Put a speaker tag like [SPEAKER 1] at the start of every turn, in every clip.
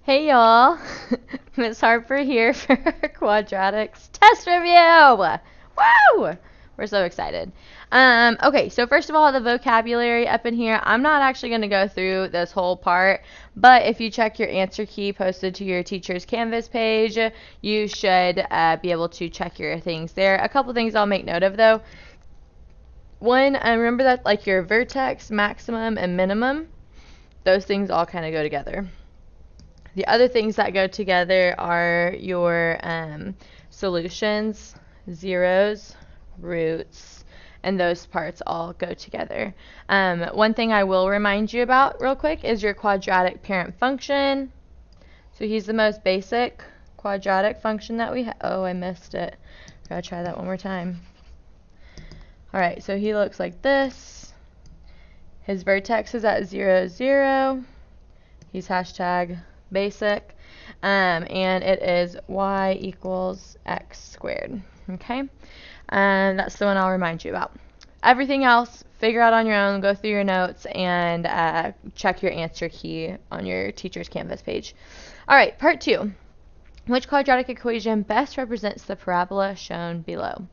[SPEAKER 1] Hey y'all, Miss Harper here for Quadratics test review. Woo! We're so excited. Okay, so first of all, the vocabulary up in here, I'm not actually going to go through this whole part, but if you check your answer key posted to your teacher's Canvas page, you should be able to check your things there. A couple things I'll make note of though. One, remember that like your vertex, maximum, and minimum, those things all kind of go together. The other things that go together are your solutions, zeros, roots, and those parts all go together. One thing I will remind you about real quick is your quadratic parent function. So he's the most basic quadratic function that we have. Oh, I missed it. Gotta try that one more time. Alright, so he looks like this. His vertex is at 0, 0. He's hashtag basic, and it is y equals x squared. Okay, and that's the one I'll remind you about. Everything else, figure out on your own, go through your notes, and check your answer key on your teacher's Canvas page. Alright, part 2. Which quadratic equation best represents the parabola shown below?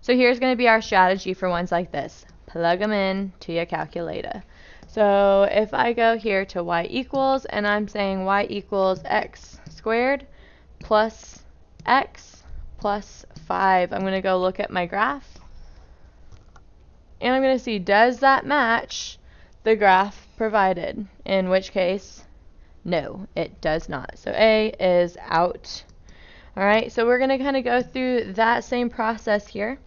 [SPEAKER 1] So here's going to be our strategy for ones like this. Plug them in to your calculator. So if I go here to y equals, and I'm saying y equals x squared plus x plus 5, I'm going to go look at my graph. And I'm going to see, does that match the graph provided? In which case, no, it does not. So A is out. Alright, so we're going to kind of go through that same process here.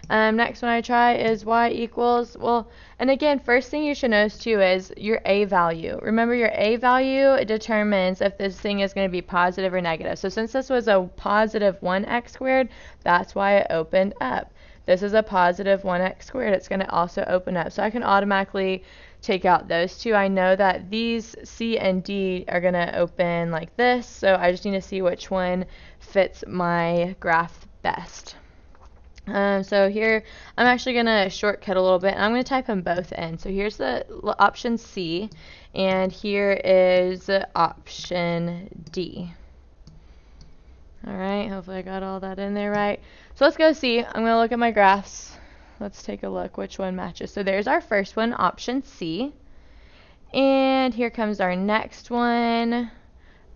[SPEAKER 1] Next one I try is y equals, well, and again, first thing you should notice too is your a value. Remember, your a value determines if this thing is going to be positive or negative. So since this was a positive 1x squared, that's why it opened up. This is a positive 1x squared. It's going to also open up. So I can automatically take out those two. I know that these C and D are going to open like this, so I just need to see which one fits my graph best. So here, I'm actually going to shortcut a little bit, and I'm going to type them both in. So here's the option C, and here is option D. Alright, hopefully I got all that in there right. So let's go see. I'm going to look at my graphs. Let's take a look which one matches. So there's our first one, option C. And here comes our next one.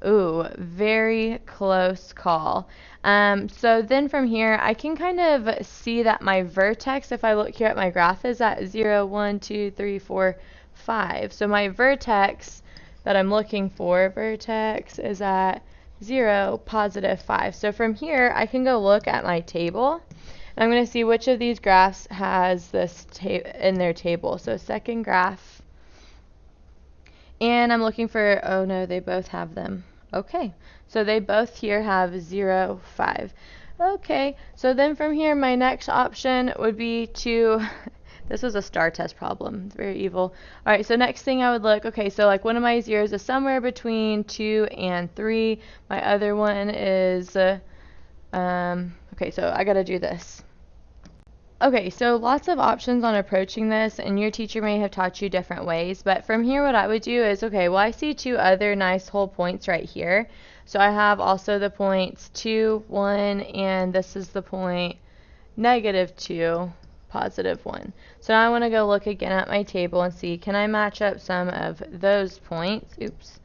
[SPEAKER 1] Ooh, very close call. So then from here, I can kind of see that my vertex, if I look here at my graph, is at 0, 1, 2, 3, 4, 5. So my vertex that I'm looking for, vertex is at 0, positive 5. So from here, I can go look at my table. And I'm going to see which of these graphs has this in their table. So second graph. And I'm looking for, oh no, they both have them. Okay, so they both here have 0, 5. Okay, so then from here, my next option would be to, this was a star test problem, it's very evil. Alright, so next thing I would look, okay, so like one of my zeros is somewhere between 2 and 3. My other one is, okay, so I gotta do this. Okay, so lots of options on approaching this, and your teacher may have taught you different ways, but from here what I would do is, okay, well I see two other nice whole points right here. So I have also the points 2, 1, and this is the point -2, positive 1. So now I want to go look again at my table and see, can I match up some of those points? Oops.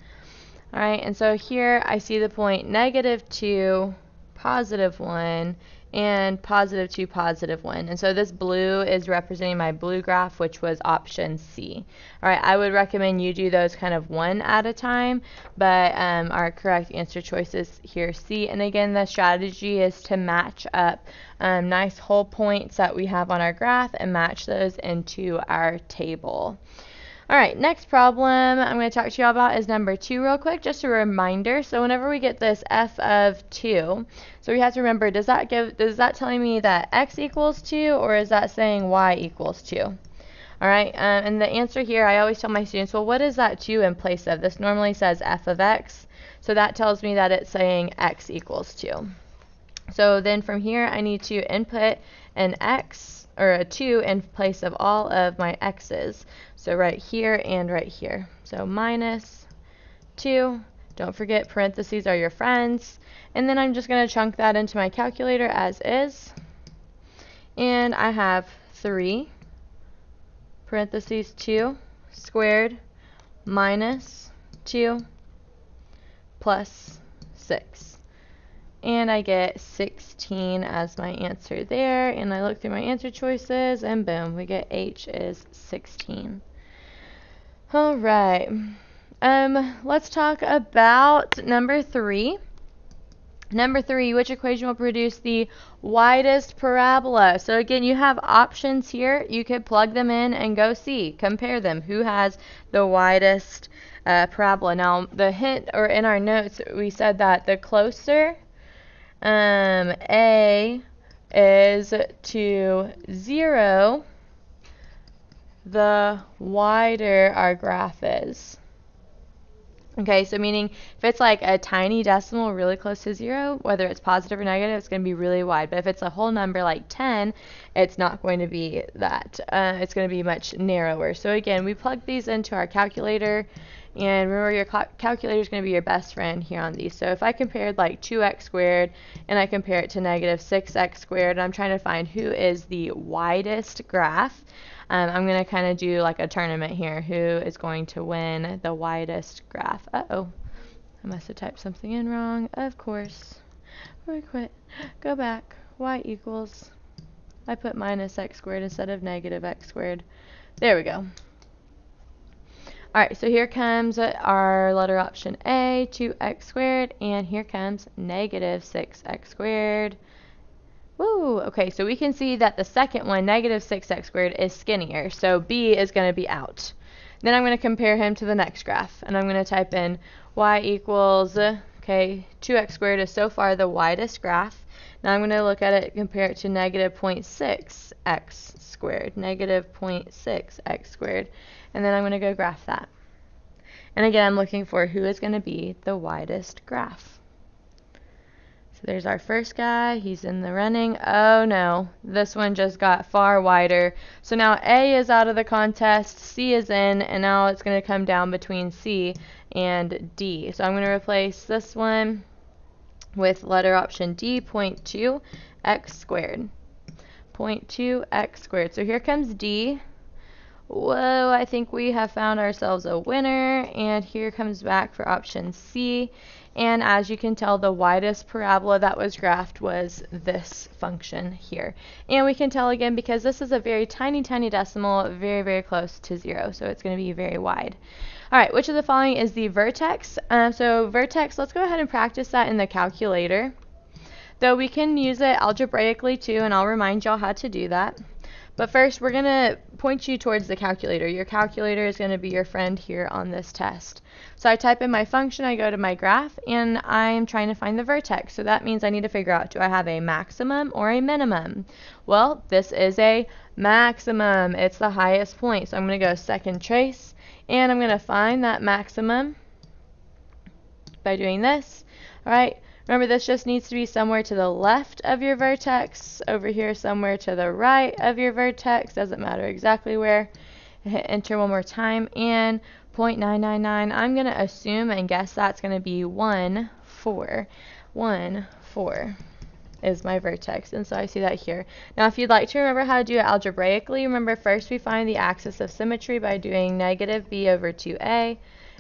[SPEAKER 1] Alright, and so here I see the point -2, positive 1, and positive 2, positive 1. And so this blue is representing my blue graph, which was option C. Alright, I would recommend you do those kind of one at a time, but our correct answer choice is here C. And again, the strategy is to match up nice whole points that we have on our graph and match those into our table. Alright, next problem I'm going to talk to you all about is number 2 real quick, just a reminder. So whenever we get this f of 2, so we have to remember, is that telling me that x equals 2, or is that saying y equals 2? Alright, and the answer here, I always tell my students, well, what is that 2 in place of? This normally says f of x, so that tells me that it's saying x equals 2. So then from here, I need to input an x, or a 2 in place of all of my x's. So right here and right here. So -2 Don't forget parentheses are your friends. And then I'm just going to chunk that into my calculator as is. And I have 3 parentheses 2 squared minus 2 plus 6. And I get 16 as my answer there. And I look through my answer choices and boom, we get H is 16. All right. Let's talk about number 3. Number 3, which equation will produce the widest parabola? So again, you have options here. You could plug them in and go see, compare them. Who has the widest parabola? Now, the hint, or in our notes, we said that the closer A is to 0, the wider our graph is. Okay, so meaning if it's like a tiny decimal really close to 0, whether it's positive or negative, it's going to be really wide. But if it's a whole number like 10, it's not going to be that. It's going to be much narrower. So again, we plug these into our calculator. And remember, your calculator is going to be your best friend here on these. So if I compared like 2x squared and I compare it to negative 6x squared, and I'm trying to find who is the widest graph, I'm going to kind of do like a tournament here. Who is going to win the widest graph? Uh-oh. I must have typed something in wrong. Of course. We quit. Go back. Y equals. I put minus x squared instead of negative x squared. There we go. Alright, so here comes our letter option A, 2x squared, and here comes negative 6x squared. Woo! Okay, so we can see that the second one, negative 6x squared, is skinnier, so B is going to be out. Then I'm going to compare him to the next graph, and I'm going to type in y equals, okay, 2x squared is so far the widest graph. Now I'm going to look at it, compare it to negative 0.6x squared, negative 0.6x squared, and then I'm going to go graph that. And again, I'm looking for who is going to be the widest graph. So there's our first guy. He's in the running. Oh no, this one just got far wider. So now A is out of the contest, C is in, and now it's going to come down between C and D. So I'm going to replace this one with letter option D, 0.2x squared. 0.2x squared. So here comes D. Whoa, I think we have found ourselves a winner. And here comes back for option C. And as you can tell, the widest parabola that was graphed was this function here. And we can tell again because this is a very tiny, tiny decimal, very, very close to 0. So it's going to be very wide. All right, which of the following is the vertex? So vertex, let's go ahead and practice that in the calculator. Though we can use it algebraically too, and I'll remind y'all how to do that. But first, we're going to point you towards the calculator. Your calculator is going to be your friend here on this test. So I type in my function, I go to my graph, and I'm trying to find the vertex. So that means I need to figure out, do I have a maximum or a minimum? Well, this is a maximum. It's the highest point. So I'm going to go second trace, and I'm going to find that maximum by doing this. All right. Remember, this just needs to be somewhere to the left of your vertex, over here somewhere to the right of your vertex, doesn't matter exactly where. Hit enter one more time, and 0.999, I'm going to assume and guess that's going to be 1, 4. 1, 4 is my vertex, and so I see that here. Now, if you'd like to remember how to do it algebraically, remember first we find the axis of symmetry by doing negative b over 2a,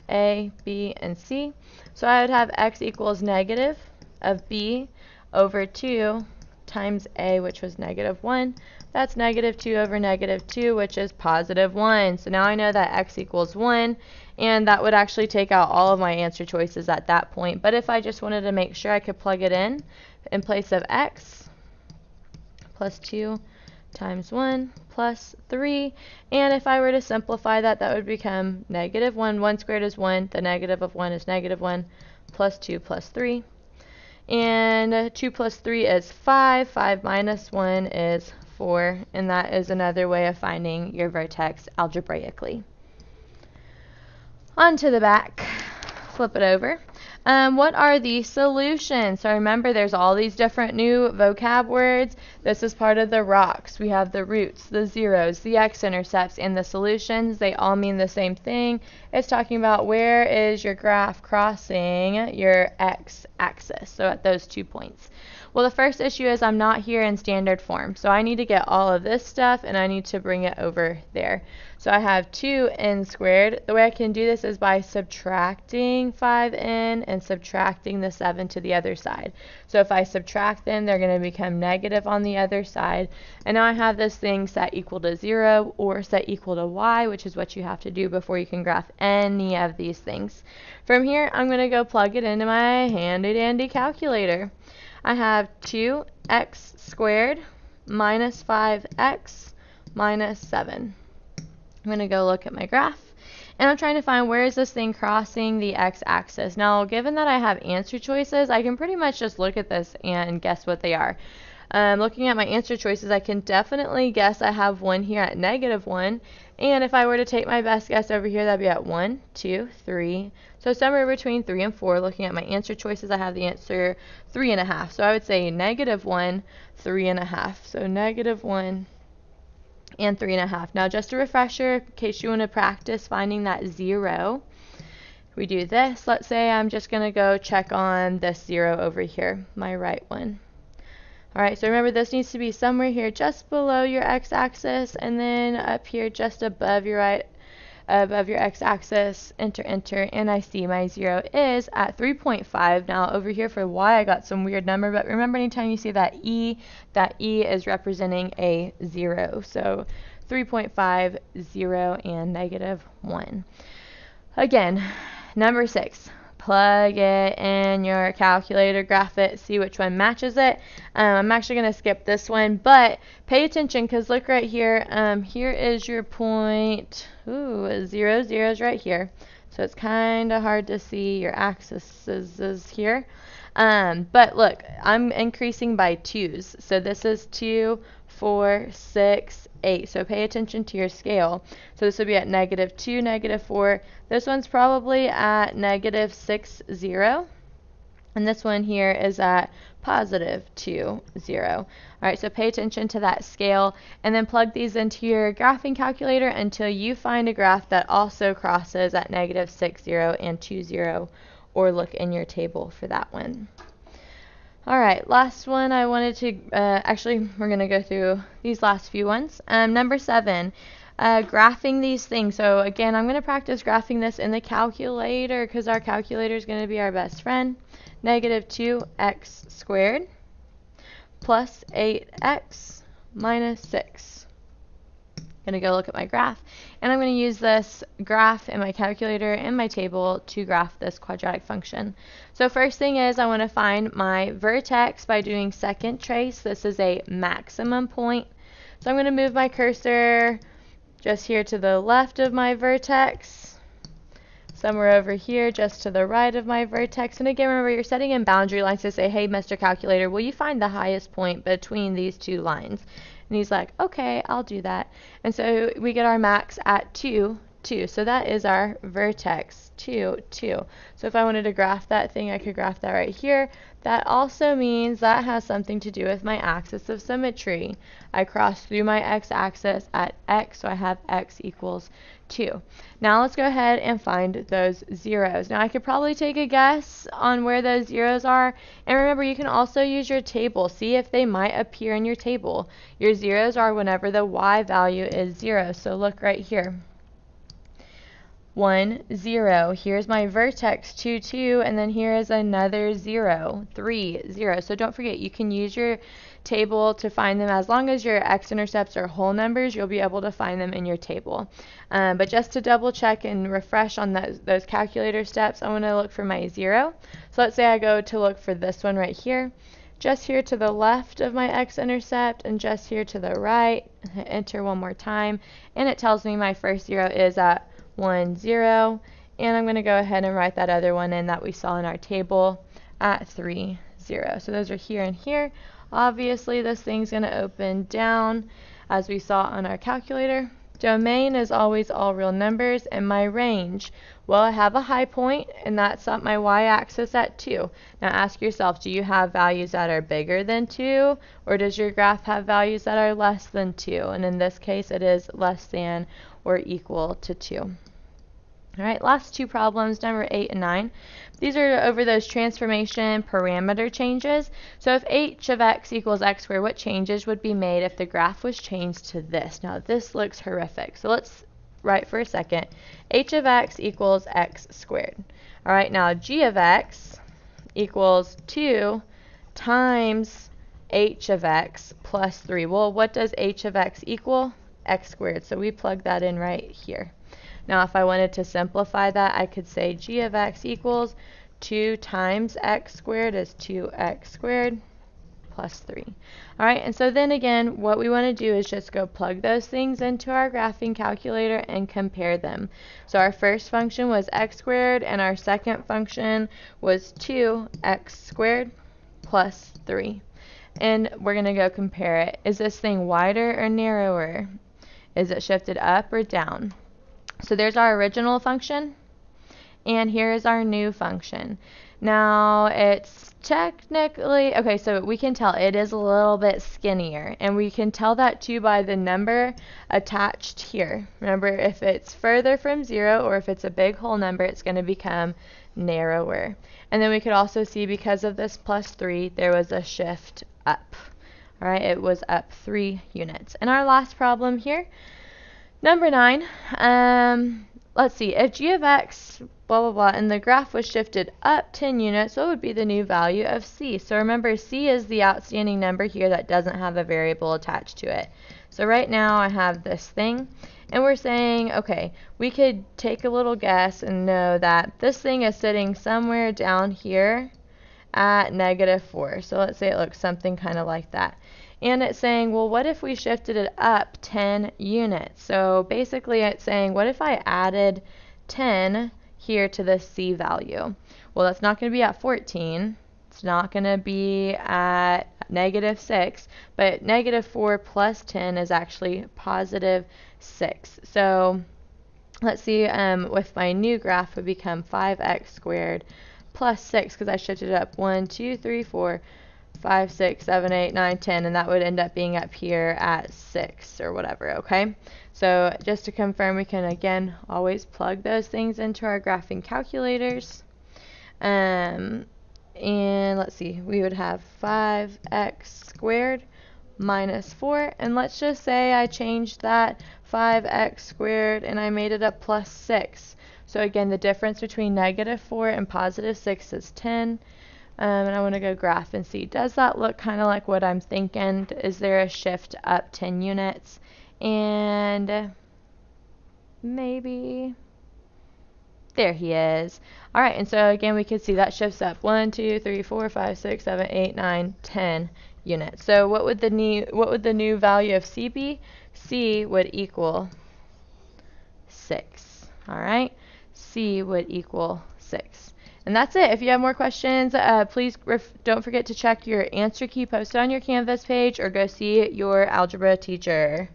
[SPEAKER 1] a, b, and c. So I would have x equals negative of b over 2 times a, which was negative 1. That's negative 2 over negative 2, which is positive 1. So now I know that x equals 1, and that would actually take out all of my answer choices at that point. But if I just wanted to make sure, I could plug it in place of x plus 2 times 1 plus 3. And if I were to simplify that, that would become negative 1. 1 squared is 1. The negative of 1 is negative 1 plus 2 plus 3. And 2 plus 3 is 5. 5 minus 1 is 4. And that is another way of finding your vertex algebraically. On to the back. Flip it over. What are the solutions? So remember, there's all these different new vocab words. This is part of the rocks. We have the roots, the zeros, the x-intercepts, and the solutions. They all mean the same thing. It's talking about where is your graph crossing your x-axis, so at those 2 points. Well, the first issue is I'm not here in standard form, so I need to get all of this stuff and I need to bring it over there. So I have 2n squared. The way I can do this is by subtracting 5n and subtracting the 7 to the other side. So if I subtract them, they're going to become negative on the other side. And now I have this thing set equal to 0 or set equal to y, which is what you have to do before you can graph any of these things. From here, I'm going to go plug it into my handy dandy calculator. I have 2x squared minus 5x minus 7. I'm going to go look at my graph, and I'm trying to find where is this thing crossing the x-axis. Now, given that I have answer choices, I can pretty much just look at this and guess what they are. Looking at my answer choices, I can definitely guess I have one here at -1, and if I were to take my best guess over here, that'd be at 1, 2, 3. So somewhere between 3 and 4. Looking at my answer choices, I have the answer 3.5. So I would say -1, 3.5. So -1 and 3.5. Now, just a refresher, in case you want to practice finding that 0, we do this. Let's say I'm just going to go check on this 0 over here, my right one. Alright, so remember, this needs to be somewhere here just below your x-axis, and then up here just above your x-axis. Enter, enter, and I see my 0 is at 3.5. Now over here for y, I got some weird number, but remember, anytime you see that e is representing a 0. So 3.5, 0, and -1. Again, number 6. Plug it in your calculator, graph it, see which one matches it. I'm actually going to skip this one, but pay attention, because look right here. Here is your point. Ooh, 0, 0 is right here. So it's kind of hard to see your axis is here. But look, I'm increasing by 2's. So this is 2, 4, 6, 8. So pay attention to your scale. So this would be at -2, -4. This one's probably at -6, 0. And this one here is at +2, 0. Alright, so pay attention to that scale, and then plug these into your graphing calculator until you find a graph that also crosses at -6, 0, and 2, 0, or look in your table for that one. Alright, last one I wanted to, actually we're going to go through these last few ones. Number 7, graphing these things. So again, I'm going to practice graphing this in the calculator, because our calculator is going to be our best friend. -2x squared plus 8x minus 6. I'm going to go look at my graph, and I'm going to use this graph in my calculator and my table to graph this quadratic function. So first thing is, I want to find my vertex by doing second trace. This is a maximum point. So I'm going to move my cursor just here to the left of my vertex, somewhere over here just to the right of my vertex. And again, remember, you're setting in boundary lines to say, hey, Mr. Calculator, will you find the highest point between these two lines? And he's like, okay, I'll do that. And so we get our max at 2, 2. So that is our vertex, 2, 2. So if I wanted to graph that thing, I could graph that right here. That also means that has something to do with my axis of symmetry. I cross through my x-axis at x, so I have x equals 2. Now let's go ahead and find those zeros. Now I could probably take a guess on where those zeros are. And remember, you can also use your table. See if they might appear in your table. Your zeros are whenever the y value is 0. So look right here. 1, 0. Here's my vertex, 2, 2, and then here is another 0, 3, 0. So don't forget, you can use your table to find them. As long as your x-intercepts are whole numbers, you'll be able to find them in your table. But just to double check and refresh on those calculator steps, I want to look for my 0. So let's say I go to look for this one right here. Just here to the left of my x-intercept, and just here to the right. Enter one more time, and it tells me my first 0 is at 1, 0, and I'm going to go ahead and write that other one in that we saw in our table at 3, 0. So those are here and here. Obviously, this thing's going to open down as we saw on our calculator. Domain is always all real numbers, and my range, well, I have a high point, and that's at my y-axis at 2. Now ask yourself, do you have values that are bigger than 2, or does your graph have values that are less than 2? And in this case, it is less than or equal to 2. All right, last two problems, number 8 and 9. These are over those transformation parameter changes. So if h of x equals x squared, what changes would be made if the graph was changed to this? Now this looks horrific. So let's write for a second. H of x equals x squared. All right, now g of x equals 2 times h of x plus 3. Well, what does h of x equal? X squared. So we plug that in right here. Now if I wanted to simplify that, I could say g of x equals 2 times x squared is 2x squared plus 3. All right, and so then again, what we want to do is just go plug those things into our graphing calculator and compare them. So our first function was x squared, and our second function was 2x squared plus 3. And we're going to go compare it. Is this thing wider or narrower? Is it shifted up or down? So there's our original function, and here is our new function. Now it's technically, okay, so we can tell it is a little bit skinnier, and we can tell that too by the number attached here. Remember, if it's further from 0 or if it's a big whole number, it's going to become narrower. And then we could also see, because of this plus 3, there was a shift up. All right, it was up 3 units. And our last problem here, number 9, let's see, if g of x, blah, blah, blah, and the graph was shifted up 10 units, what would be the new value of c? So remember, c is the outstanding number here that doesn't have a variable attached to it. So right now I have this thing, and we're saying, okay, we could take a little guess and know that this thing is sitting somewhere down here at -4. So let's say it looks something kind of like that. And it's saying, well, what if we shifted it up 10 units? So basically it's saying, what if I added 10 here to the c value? Well, that's not going to be at 14. It's not going to be at -6, but -4 plus 10 is actually +6. So let's see, with my new graph would become 5x squared plus 6, because I shifted it up 1, 2, 3, 4, 5, 6, 7, 8, 9, 10, and that would end up being up here at 6 or whatever, okay? So just to confirm, we can again always plug those things into our graphing calculators. And let's see, we would have 5x squared minus 4, and let's just say I changed that 5x squared and I made it a plus 6. So again, the difference between -4 and +6 is 10. And I want to go graph and see, does that look kind of like what I'm thinking? Is there a shift up 10 units? And maybe, there he is. All right, and so again, we can see that shifts up 1, 2, 3, 4, 5, 6, 7, 8, 9, 10 units. So what would the new value of c be? C would equal 6. All right, c would equal 6. And that's it. If you have more questions, please don't forget to check your answer key posted on your Canvas page, or go see your algebra teacher.